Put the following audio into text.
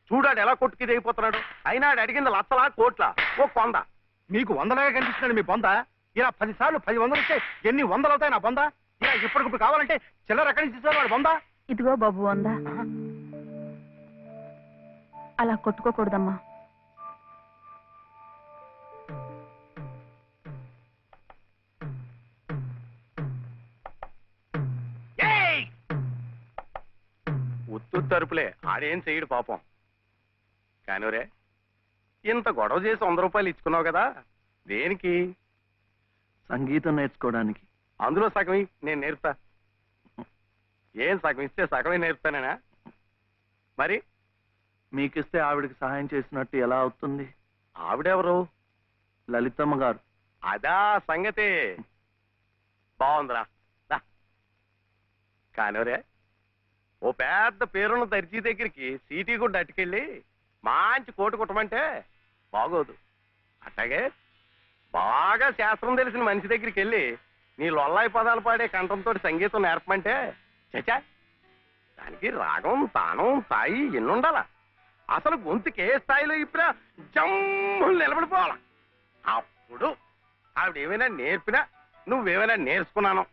చూడాడు ఎలా కొట్టుకి దిగిపోతున్నాడు. అయినా ఆడు అడిగింది లచ్చలా కోట్ల ఓ కొంద. మీకు వందలాగా కనిపిస్తున్నాడు మీ బొంద. ఇలా 10 సార్లు 10 వందలు వస్తే ఎన్ని వందలు అవుతాయి నా బొంద? ఇలా ఇప్పటికిప్పుడు కావాలంటే చిల్లర ఎక్కడి నుంచి ఇస్తారు వాడు బొంద? ఇదిగో బాబు వందా. అలా కొట్టుకోకూడదమ్మా. ఉత్తు తరుపులే, ఆడేం చెయ్యడు పాపం. కానివరే, ఇంత గొడవ చేసి 100 రూపాయలు ఇచ్చుకున్నావు కదా, దేనికి? సంగీతం నేర్చుకోవడానికి. అందులో సగం నేను నేర్పుతా. ఏం సగం ఇస్తే సగమే నేర్పుతానేనా? మరి మీకిస్తే ఆవిడకి సహాయం చేసినట్టు ఎలా అవుతుంది? ఆవిడెవరు? లలితమ్మ గారు. అదా సంగతి. బాగుందిరా. కానివరే, ఓ పెద్ద పేరున్న దర్జీ దగ్గరికి సీటీ కూడా అట్టుకెళ్ళి మంచి కోటు కుట్టమంటే బాగోదు. అట్లాగే బాగా శాస్త్రం తెలిసిన మనిషి దగ్గరికి వెళ్ళి నీ లొల్లాయి పదాలు పాడే కంఠంతో సంగీతం నేర్పమంటే చచా, దానికి రాగం తానం స్థాయి ఎన్నుండాలా? అసలు గొంతుకి ఏ స్థాయిలో ఇప్పుడా జమ్ములు నిలబడిపోవాలా. అప్పుడు ఆవిడ ఏమైనా నేర్పినా నువ్వేమైనా నేర్చుకున్నాను